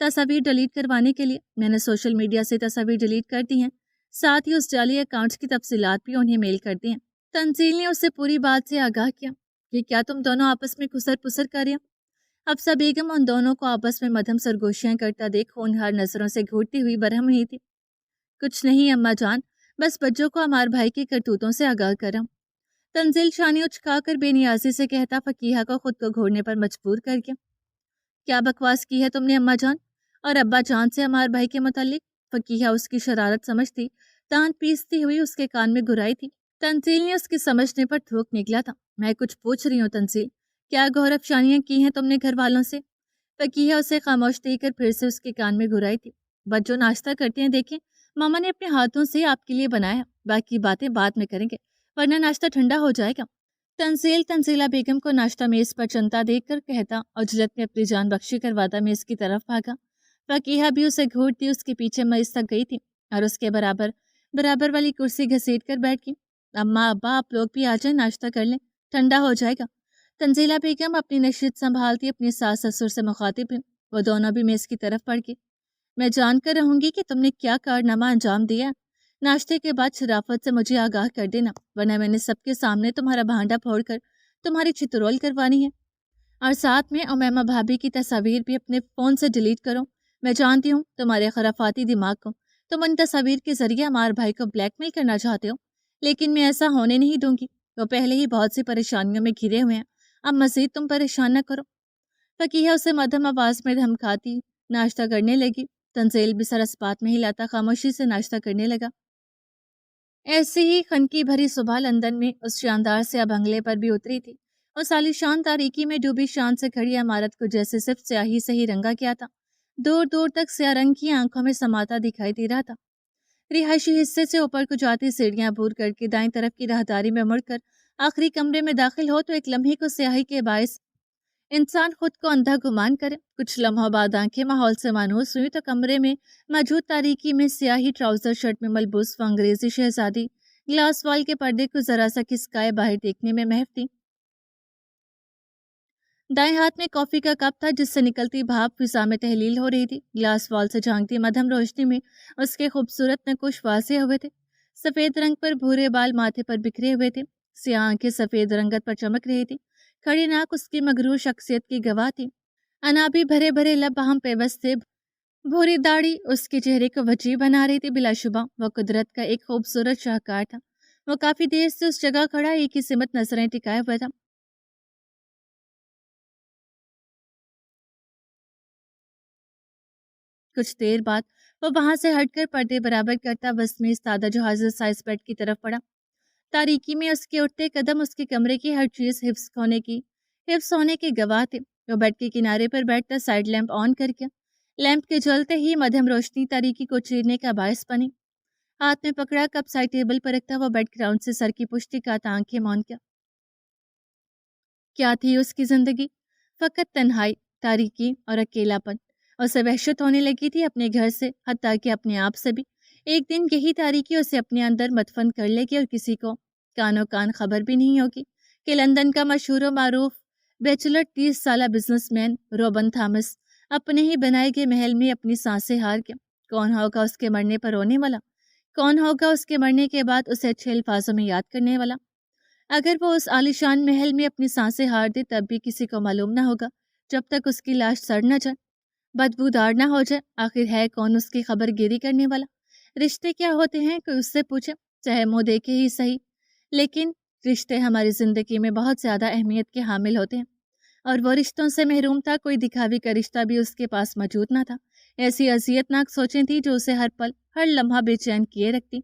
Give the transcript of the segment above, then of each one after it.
تصاویر ڈیلیٹ کروانے کے لیے میں نے سوشل میڈیا سے تصاویر ڈیلیٹ کر دی ہیں، ساتھ ہی اس جعلی اکاؤنٹس کی تفصیلات بھی انہیں میل کر دی ہیں۔ تنزیل نے اسے پوری بات سے آگاہ کیا کہ کیا تم دونوں آپس میں خسر پسر کر رہے ہو؟ افسا بیگم ان دونوں کو آپس میں مدھم سرگوشیاں کرتا دیکھ ہونہار نظروں سے گھورتی ہوئی برہم ہوئی تھی۔ کچھ نہیں اماں جان، بس بچوں کو ہمار بھائی کی کرتوتوں سے آگاہ کرا۔ تنزیل شانی اچکا کر بے نیازی سے کہتا فقیہہ کو خود کو گھورنے پر مجبور کر گیا۔ کیا بکواس کی ہے تم نے اماں جان اور ابا جان سے ہمار بھائی کے متعلق؟ فقیہہ اس کی شرارت سمجھتی دانت پیستی ہوئی اس کے کان میں گھرائی تھی۔ تنزیل نے اس کے سمجھنے پر تھوک نکلا تھا۔ میں کچھ پوچھ رہی ہوں تنزیل، کیا غور افشانیاں کی ہیں تم نے گھر والوں سے؟ فقیہہ اسے خاموش دے کر پھر سے اس کے کان میں گھرائی تھی۔ بچوں ناشتہ کرتے ہیں، دیکھیں ماما نے اپنے ہاتھوں سے آپ کے لیے بنایا، باقی باتیں بعد میں کریں گے ورنہ ناشتہ ٹھنڈا ہو جائے گا۔ تنزیلہ بیگم کو ناشتہ میز پر چنتا دیکھ کر کہتا اور جلت میں اپنی جان بخشی کرواتا میز کی طرف بھاگا۔ فقیہہ بھی اسے گھورتی اس کے پیچھے میز تک گئی تھی اور اس کے برابر والی کرسی گھسیٹ کر بیٹھ گئی۔ اماں ابا آپ لوگ بھی آ جائیں، ناشتہ کر لیں، ٹھنڈا ہو جائے گا۔ تنزیلہ بیگم اپنی نشیت سنبھالتی اپنی ساس سسر سے مخاطب ہوئی۔ وہ دونوں بھی میز کی طرف بڑھ گئی۔ میں جان کر رہوں گی کہ تم نے کیا کارنامہ انجام دیا۔ ناشتے کے بعد شرافت سے مجھے آگاہ کر دینا، ورنہ میں نے سب کے سامنے تمہارا بھانڈا پھوڑ کر تمہاری چترول کروانی ہے، اور ساتھ میں امیمہ بھابھی کی تصاویر بھی اپنے فون سے ڈیلیٹ کرو۔ میں جانتی ہوں تمہارے خرافاتی دماغ کو، تم ان تصاویر کے ذریعے ہمارے بھائی کو بلیک میل کرنا چاہتے ہو، لیکن میں ایسا ہونے نہیں دوں گی۔ وہ پہلے ہی بہت سی پریشانیوں میں گھرے ہوئے ہیں، اب مزید تم پریشان نہ کرو۔ فقیہہ اسے مدھم آواز میں دھمکاتی ناشتہ کرنے لگی۔ تنزیل بھی سر اسپات میں ہلاتا خاموشی سے ناشتہ کرنے لگا۔ ایسی ہی خنکی بھری صبح لندن میں اس شاندار سے بنگلے پر بھی اتری تھی۔ اس عالیشان تاریکی میں ڈوبی شان سے کھڑی عمارت کو جیسے صرف سیاہی سے ہی رنگا کیا تھا، دور دور تک سیاہ رنگ کی آنکھوں میں سماتا دکھائی دے رہا تھا۔ رہائشی حصے سے اوپر کو جاتی سیڑھیاں عبور کر کے دائیں طرف کی راہداری میں مڑ کر آخری کمرے میں داخل ہو تو ایک لمحے کو سیاہی کے باعث انسان خود کو اندھا گمان کرے۔ کچھ لمحوں بعد آنکھیں ماحول سے مانوس ہوئی تو کمرے میں موجود تاریکی میں سیاہی ٹراؤزر شرٹ میں ملبوس وہ انگریزی شہزادی گلاس وال کے پردے کو ذرا سا کھسکائے باہر دیکھنے میں محو تھی۔ دائیں ہاتھ میں کافی کا کپ تھا جس سے نکلتی بھاپ فضا میں تحلیل ہو رہی تھی۔ گلاس وال سے جھانکتی مدھم روشنی میں اس کے خوبصورت نقوش واضح ہوئے تھے۔ سفید رنگ پر بھورے بال ماتھے پر بکھرے ہوئے تھے، سیاہ آنکھیں سفید رنگت پر چمک رہی تھی، کھڑی ناک اس کی مغرور شخصیت کی گواہ تھی، انابی بھرے بھرے لب باہم پیوست تھے، بھوری داڑھی اس کے چہرے کو وجیح بنا رہی تھی۔ بلا شبہ وہ قدرت کا ایک خوبصورت شاہکار تھا۔ وہ کافی دیر سے اس جگہ کھڑا ایک ہی سمت نظریں ٹکائے ہوا تھا۔ کچھ دیر بعد وہ وہاں سے ہٹ کر پردے برابر کرتا بس میں استادہ جہاز سائز بیڈ کی طرف پڑا۔ تاریکی میں اس کے اٹھتے قدم اس کے کمرے کی ہر چیز حفظ ہونے کے گواہ تھے۔ وہ بیڈ کے کنارے پر بیٹھتا سائڈ لیمپ آن کر کے لیمپ کے جلتے ہی مدھم روشنی تاریکی کو چیرنے کا باعث بنی۔ ہاتھ میں پکڑا کپ سائڈ ٹیبل پر رکھتا وہ بیڈ گراؤنڈ سے سر کی پشتی کا آنکھیں مون کیا تھی اس کی زندگی؟ فقط تنہائی، تاریکی اور اکیلا پن۔ اسے وحشت ہونے لگی تھی اپنے گھر سے، حتیٰ کہ اپنے آپ سے بھی۔ ایک دن یہی تاریکی اسے اپنے اندر مدفن کر لے گی اور کسی کو کانوں کان خبر بھی نہیں ہوگی کہ لندن کا مشہور و معروف بیچلر 30 سالہ بزنس مین روبن تھامس اپنے ہی بنائے گئے محل میں اپنی سانسیں ہار گیا۔ کون ہوگا اس کے مرنے پر رونے والا؟ کون ہوگا اس کے مرنے کے بعد اسے اچھے الفاظوں میں یاد کرنے والا؟ اگر وہ اس عالیشان محل میں اپنی سانسیں ہار دے تب بھی کسی کو معلوم نہ ہوگا جب تک اس کی لاش سڑ نہ جائے، بدبودار نہ ہو جائے۔ آخر ہے کون اس کی خبر گیری کرنے والا؟ رشتے کیا ہوتے ہیں کوئی اس سے پوچھے، چاہے منہ دیکھے ہی صحیح، لیکن رشتے ہماری زندگی میں بہت زیادہ اہمیت کے حامل ہوتے ہیں، اور وہ رشتوں سے محروم تھا۔ کوئی دکھاوی کا رشتہ بھی اس کے پاس موجود نہ تھا۔ ایسی اذیت ناک سوچیں تھیں جو اسے ہر پل ہر لمحہ بے چین کیے رکھتی۔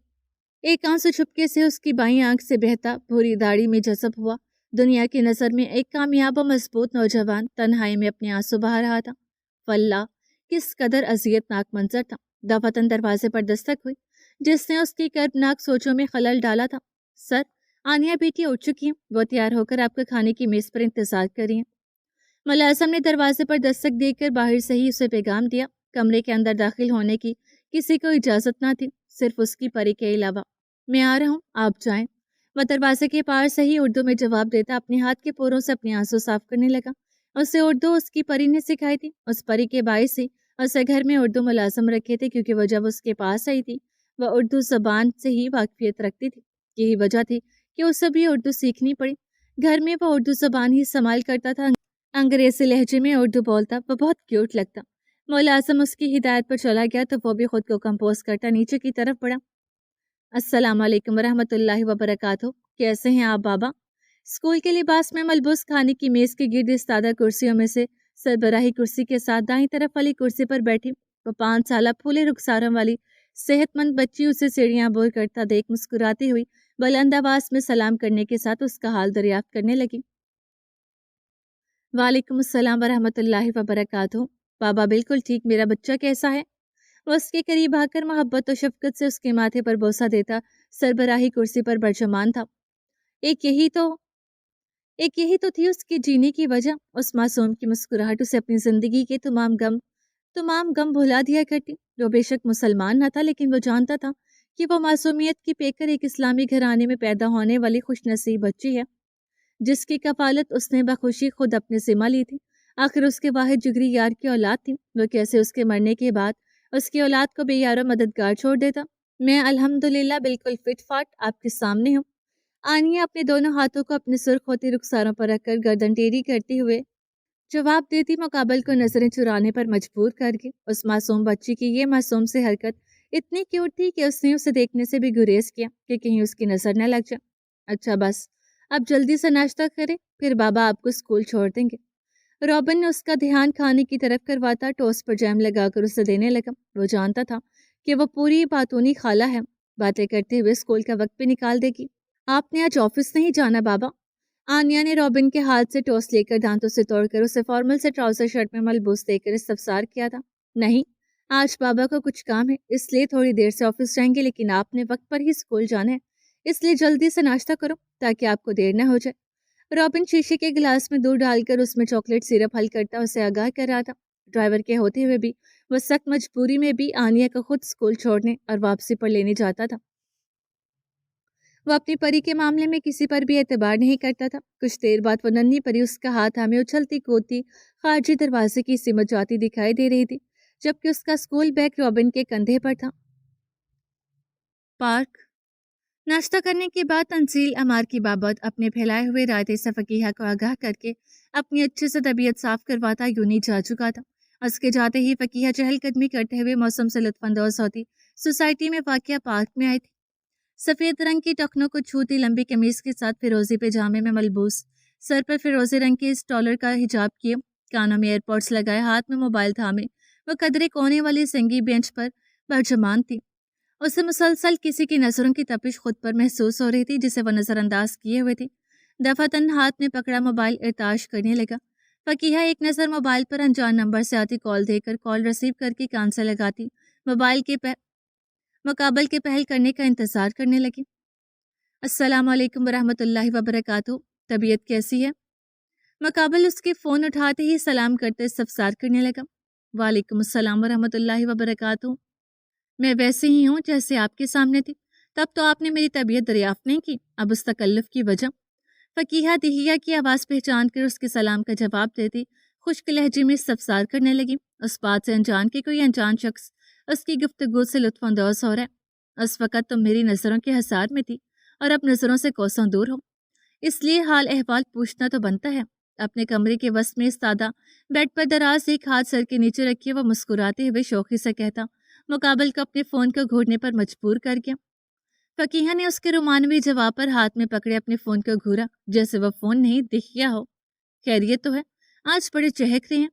ایک آنسو چھپکے سے اس کی بائیں آنکھ سے بہتا بھوری داڑھی میں جذب ہوا۔ دنیا کی نظر میں ایک کامیاب و مضبوط نوجوان تنہائی میں اپنے آنسو بہا رہا تھا۔ واللہ کس قدر اذیت ناک منظر تھا۔ دفعتاً دروازے پر دستک ہوئی جس نے اس کی کربناک سوچوں میں خلل ڈالا تھا۔ سر، آنیا بیٹی اٹھ چکی ہیں، وہ تیار ہو کر آپ کے کھانے کی میز پر انتظار کر رہی ہیں۔ ملازم نے دروازے پر دستک دے کر باہر سے ہی اسے پیغام دیا۔ کمرے کے اندر داخل ہونے کی کسی کو اجازت نہ تھی، صرف اس کی پری کے علاوہ۔ میں آ رہا ہوں، آپ جائیں۔ وہ دروازے کے پار سے ہی اردو میں جواب دیتا اپنے ہاتھ کے پوروں سے اپنے آنسو صاف کرنے لگا۔ اسے اردو اس کی پری نے سکھائی تھی۔ اس پری کے باعث ہی اسے گھر میں اردو ملازم رکھے تھے کیونکہ وہ جب اس کے پاس آئی تھی وہ اردو زبان سے ہی واقفیت رکھتی تھی۔ یہی وجہ تھی کہ اسے بھی اردو سیکھنی پڑی۔ گھر میں وہ اردو زبان ہی استعمال کرتا تھا، انگریزی لہجے میں اردو بولتا، وہ بہت کیوٹ لگتا۔ ملازم اس کی ہدایت پر چلا گیا تو وہ بھی خود کو کمپوز کرتا نیچے کی طرف بڑھا۔ السلام علیکم ورحمۃ اللہ وبرکاتہ، کیسے ہیں آپ بابا؟ اسکول کے لباس میں ملبوس کھانے کی میز کے گرد استادہ کرسیوں میں سے سربراہی کرسی کے ساتھ دائیں طرف والی کرسی پر بیٹھی وہ 5 سالہ پھولے رخساروں والی صحت مند بچی اسے سیڑھیاں عبور کرتا دیکھ مسکراتی ہوئی بلند آواز میں سلام کرنے کے ساتھ اس کا حال دریافت کرنے لگی۔ وعلیکم السلام ورحمۃ اللہ وبرکاتہ۔ بابا بالکل ٹھیک، میرا بچہ کیسا ہے؟ وہ اس کے قریب آ کر محبت و شفقت سے اس کے ماتھے پر بوسہ دیتا سربراہی کرسی پر برجمان تھا۔ ایک یہی تو تھی اس کے جینے کی وجہ۔ اس معصوم کی مسکراہٹ اسے اپنی زندگی کے تمام غم بھلا دیا کرتی۔ وہ بے شک مسلمان نہ تھا لیکن وہ جانتا تھا کہ وہ معصومیت کی پیکر ایک اسلامی گھرانے میں پیدا ہونے والی خوش نصیب بچی ہے جس کی کفالت اس نے بخوشی خود اپنے ذمہ لی تھی۔ آخر اس کے واحد جگری یار کی اولاد تھی، وہ کیسے اس کے مرنے کے بعد اس کی اولاد کو بے یار و مددگار چھوڑ دیتا؟ میں الحمدللہ بالکل فٹ فاٹ آپ کے سامنے ہوں۔ آنیہ اپنے دونوں ہاتھوں کو اپنے سرخ ہوتی رخساروں پر رکھ کر گردن ٹیڑھی کرتے ہوئے جواب دیتی مقابل کو نظریں چرانے پر مجبور کر کے۔ اس معصوم بچی کی یہ معصوم سے حرکت اتنی کیوٹ تھی کہ اس نے اسے دیکھنے سے بھی گریز کیا کہ کہیں اس کی نظر نہ لگ جائے۔ اچھا بس اب جلدی سے ناشتہ کریں، پھر بابا آپ کو اسکول چھوڑ دیں گے۔ رابن نے اس کا دھیان کھانے کی طرف کرواتا ٹوسٹ پر جیم لگا کر اسے دینے لگا۔ وہ جانتا تھا کہ وہ پوری باتونی خالہ ہے، باتیں کرتے ہوئے اسکول کا وقت بھی نکال دے گی۔ آپ نے آج آفس نہیں جانا بابا؟ آنیہ نے رابن کے ہاتھ سے ٹوسٹ لے کر دانتوں سے توڑ کر اسے فارمل سے ٹراؤزر شرٹ میں ملبوس دے کر استفسار کیا تھا۔ نہیں، آج بابا کو کچھ کام ہے اس لیے تھوڑی دیر سے آفس جائیں گے، لیکن آپ نے وقت پر ہی اسکول جانا ہے اس لیے جلدی سے ناشتہ کرو تاکہ آپ کو دیر نہ ہو جائے۔ رابن شیشے کے گلاس میں دودھ ڈال کر اس میں چاکلیٹ سیرپ حل کرتا اسے آگاہ کر رہا تھا۔ ڈرائیور کے ہوتے ہوئے بھی وہ سخت مجبوری میں بھی آنیہ کو خود اسکول چھوڑنے اور واپسی پر لینے جاتا تھا۔ وہ اپنی پری کے معاملے میں کسی پر بھی اعتبار نہیں کرتا تھا۔ کچھ دیر بعد وہ ننھی پری اس کا ہاتھ ہمیں اچھلتی کودتی خارجی دروازے کی سمت جاتی دکھائی دے رہی تھی جبکہ اس کا اسکول بیگ رابن کے کندھے پر تھا۔ پارک ناشتہ کرنے کے بعد تنزیل امار کی بابت اپنے پھیلائے ہوئے رائتے سے فقیہہ کو آگاہ کر کے اپنی اچھے سے طبیعت صاف کرواتا یونی جا چکا تھا۔ اس کے جاتے ہی فقیہہ چہل قدمی کرتے ہوئے موسم سے لطف اندوز ہوتی سوسائٹی میں واقع پارک میں آئی تھی۔ سفید رنگ کی ٹخنوں کو چھوتی لمبی قمیض کے ساتھ فیروزی پاجامے میں ملبوس، سر پر فیروزی رنگ کے اسٹالر کا حجاب کیے، کانوں میں ایئرپوڈس لگائے، ہاتھ میں موبائل تھامے وہ قدرے کونے والی سنگی بینچ پر برجمان تھی۔ اسے مسلسل کسی کی نظروں کی تپش خود پر محسوس ہو رہی تھی جسے وہ نظر انداز کیے ہوئے تھی۔ دفعتاً ہاتھ میں پکڑا موبائل ارتعاش کرنے لگا۔ فقیہہ ایک نظر موبائل پر انجان نمبر سے آتی کال دے کر کال ریسیو کر کے کان سے لگاتی موبائل کے مقابل کے پہل کرنے کا انتظار کرنے لگی۔ السلام علیکم ورحمۃ اللہ وبرکاتہ، طبیعت کیسی ہے؟ مقابل اس کے فون اٹھاتے ہی سلام کرتے استفسار کرنے لگا۔ وعلیکم السلام ورحمۃ اللہ وبرکاتہ، میں ویسے ہی ہوں جیسے آپ کے سامنے تھی، تب تو آپ نے میری طبیعت دریافت نہیں کی، اب اس تکلف کی وجہ؟ فقیہہ دہیہ کی آواز پہچان کر اس کے سلام کا جواب دیتی خشک لہجے میں استفسار کرنے لگی، اس بات سے انجان کہ کوئی انجان شخص اس کی گفتگو سے لطف اندوز ہو رہا ہے۔ اس وقت تم میری نظروں کے حصار میں تھی اور اب نظروں سے کوسوں دور ہو، اس لیے حال احوال پوچھنا تو بنتا ہے۔ اپنے کمرے کے وسط میں استادہ بیڈ پر دراز ایک ہاتھ سر کے نیچے رکھے وہ مسکراتے ہوئے شوخی سے کہتا مقابل کو اپنے فون کو گھورنے پر مجبور کر گیا۔ فقیہہ نے اس کے رومانوی جواب پر ہاتھ میں پکڑے اپنے فون کو گھورا جیسے وہ فون نہیں دکھیا ہو۔ خیریت تو ہے؟ آج بڑے چہک رہے ہیں۔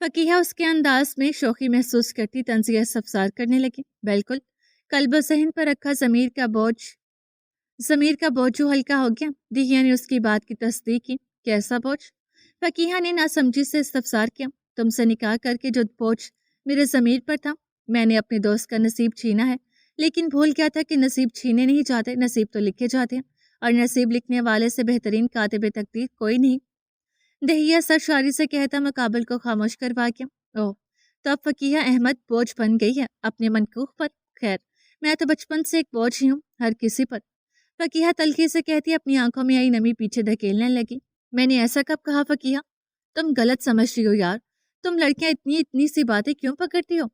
فقیہہ اس کے انداز میں شوخی محسوس کرتی تنزیہ استفسار کرنے لگی۔ بالکل، قلب و ذہن پر رکھا ضمیر کا بوجھ جو ہلکا ہو گیا۔ دہیہ نے اس کی بات کی تصدیق کی۔ کیسا بوجھ؟ فقیہہ نے ناسمجھی سے استفسار کیا۔ تم سے نکاح کر کے جو بوجھ میرے ضمیر پر تھا، میں نے اپنے دوست کا نصیب چھینا ہے، لیکن بھول گیا تھا کہ نصیب چھینے نہیں جاتے، نصیب تو لکھے جاتے ہیں، اور نصیب لکھنے والے سے بہترین کاتب تقدیر کوئی نہیں۔ دہیہ سرشاری سے کہتا مقابل کو خاموش کروا گیا۔ اوہ، تو اب فقیہہ احمد بوجھ بن گئی ہے اپنے منکوح پر؟ خیر، میں تو بچپن سے ایک بوجھ ہی ہوں، ہر کسی پر۔ فقیہہ تلخی سے کہتی اپنی آنکھوں میں آئی نمی پیچھے دھکیلنے لگی۔ میں نے ایسا کب کہا فقیہہ؟ تم غلط سمجھ رہی ہو یار، تم لڑکیاں اتنی اتنی سی باتیں کیوں پکڑتی ہو؟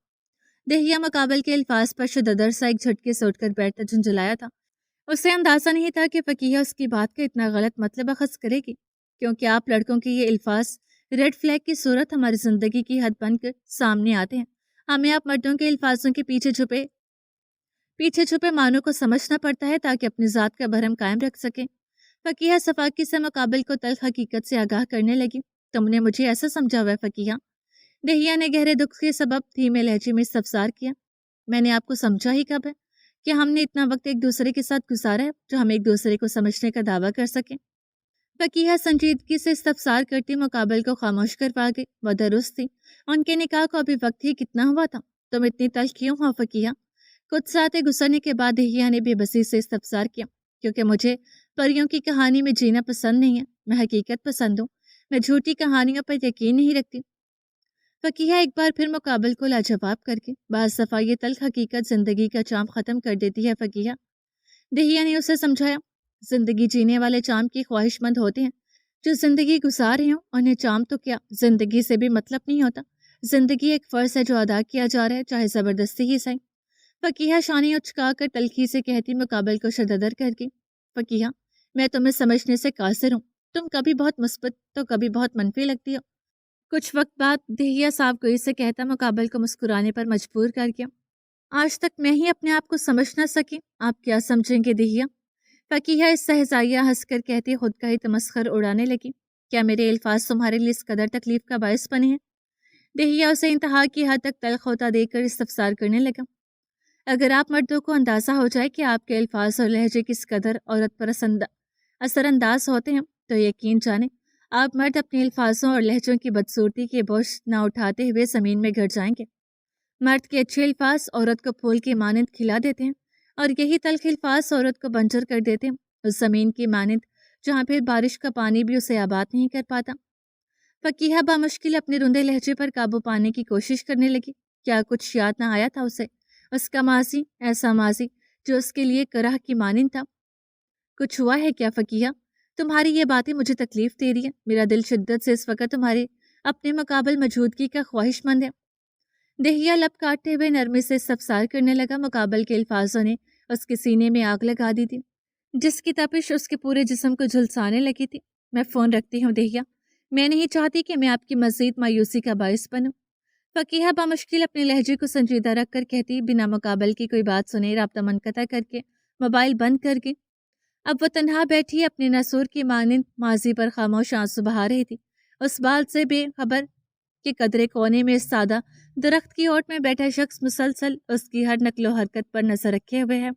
دہیا مقابل کے الفاظ پر شددر سا ایک جھٹکے سے اٹھ کر بیٹھتا جھنجھلایا تھا۔ اسے اندازہ نہیں تھا کہ فقیہ اس کی بات کا اتنا غلط مطلب اخذ کرے گی، کیونکہ آپ لڑکوں کے یہ الفاظ ریڈ فلیگ کی صورت ہماری زندگی کی حد بن کر سامنے آتے ہیں۔ ہمیں آپ مردوں کے الفاظوں کے پیچھے چھپے معنوں کو سمجھنا پڑتا ہے تاکہ اپنی ذات کا بھرم قائم رکھ سکیں۔ فقیہ صفاقی سے مقابل کو تلخ حقیقت سے آگاہ کرنے لگی۔ تم نے مجھے ایسا سمجھا ہوا ہے فقیہ؟ دہیا نے گہرے دکھ کے سبب دھیمے لہجے میں استفسار کیا۔ میں نے آپ کو سمجھا ہی کب ہے؟ کہ ہم نے اتنا وقت ایک دوسرے کے ساتھ گزارا ہے جو ہم ایک دوسرے کو سمجھنے کا دعویٰ کر سکیں؟ فقیہ سنجیدگی سے استفسار کرتی مقابل کو خاموش کروا گئی۔ وہ درست تھی، ان کے نکاح کو ابھی وقت ہی کتنا ہوا تھا۔ تم اتنی تلخ کیوں ہو فقیہ؟ کچھ ساتیں گزرنے کے بعد دہیا نے بے بسی سے استفسار کیا۔ کیونکہ مجھے پریوں کی کہانی میں جینا پسند نہیں ہے، میں حقیقت پسند ہوں، میں جھوٹی کہانیوں پر یقین نہیں رکھتی۔ فقیہ ایک بار پھر مقابل کو لاجواب کر کے، بعض دفعہ یہ تلخ حقیقت زندگی کا چام ختم کر دیتی ہے فقیہ۔ دہیا نے اسے سمجھایا، زندگی جینے والے چام کی خواہش مند ہوتے ہیں، جو زندگی گزار رہے ہوں انہیں چام تو کیا زندگی سے بھی مطلب نہیں ہوتا۔ زندگی ایک فرض ہے جو ادا کیا جا رہا ہے، چاہے زبردستی ہی صحیح۔ فقیہ شانیں اچکا کر تلخی سے کہتی مقابل کو شددر کر کے، فقیہ میں تمہیں سمجھنے سے قاصر ہوں، تم کبھی بہت مثبت تو کبھی بہت منفی لگتی ہو۔ کچھ وقت بعد دہیا صاف گوئی سے کہتا مقابل کو مسکرانے پر مجبور کر گیا، آج تک میں ہی اپنے آپ کو سمجھ نہ سکی، آپ کیا سمجھیں گے دہیا؟ فقیہ استہزائیہ ہنس کر کہتی خود کا ہی تمسخر اڑانے لگی، کیا میرے الفاظ تمہارے لیے اس قدر تکلیف کا باعث بنے ہیں؟ دہیا اسے انتہا کی حد تک تلخ ہوتا دیکھ کر استفسار کرنے لگا، اگر آپ مردوں کو اندازہ ہو جائے کہ آپ کے الفاظ اور لہجے کس قدر عورت پر اثر انداز ہوتے ہیں تو یقین جانیں آپ مرد اپنے الفاظوں اور لہجوں کی بدصورتی کے بوجھ نہ اٹھاتے ہوئے زمین میں گر جائیں گے۔ مرد کے اچھے الفاظ عورت کو پھول کی مانند کھلا دیتے ہیں، اور یہی تلخ الفاظ عورت کو بنجر کر دیتے ہیں، اس زمین کی مانند جہاں پھر بارش کا پانی بھی اسے آباد نہیں کر پاتا۔ فقیہ بامشکل اپنے رندے لہجے پر قابو پانے کی کوشش کرنے لگی۔ کیا کچھ یاد نہ آیا تھا اسے؟ اس کا ماضی، ایسا ماضی جو اس کے لیے کرہ کی مانند تھا۔ کچھ ہوا ہے کیا فقیہ؟ تمہاری یہ باتیں مجھے تکلیف دے رہی ہیں، میرا دل شدت سے اس وقت تمہارے اپنے مقابل موجودگی کا خواہش مند ہے۔ دہیا لب کاٹتے ہوئے نرمی سے استفسار کرنے لگا۔ مقابل کے الفاظوں نے اس کے سینے میں آگ لگا دی تھی، جس کی تپش اس کے پورے جسم کو جھلسانے لگی تھی۔ میں فون رکھتی ہوں دہیا، میں نہیں چاہتی کہ میں آپ کی مزید مایوسی کا باعث بنوں۔ فقیہ بامشکل اپنے لہجے کو سنجیدہ رکھ کر کہتی، بنا مقابل کی کوئی بات سنے رابطہ منقطع کر کے موبائل بند کر کے اب وہ تنہا بیٹھی اپنے ناسور کی مانند ماضی پر خاموش آنسو بہا رہی تھی، اس بات سے بے خبر کہ قدرے کونے میں اس سادہ درخت کی اوٹ میں بیٹھا شخص مسلسل اس کی ہر نقل و حرکت پر نظر رکھے ہوئے ہے۔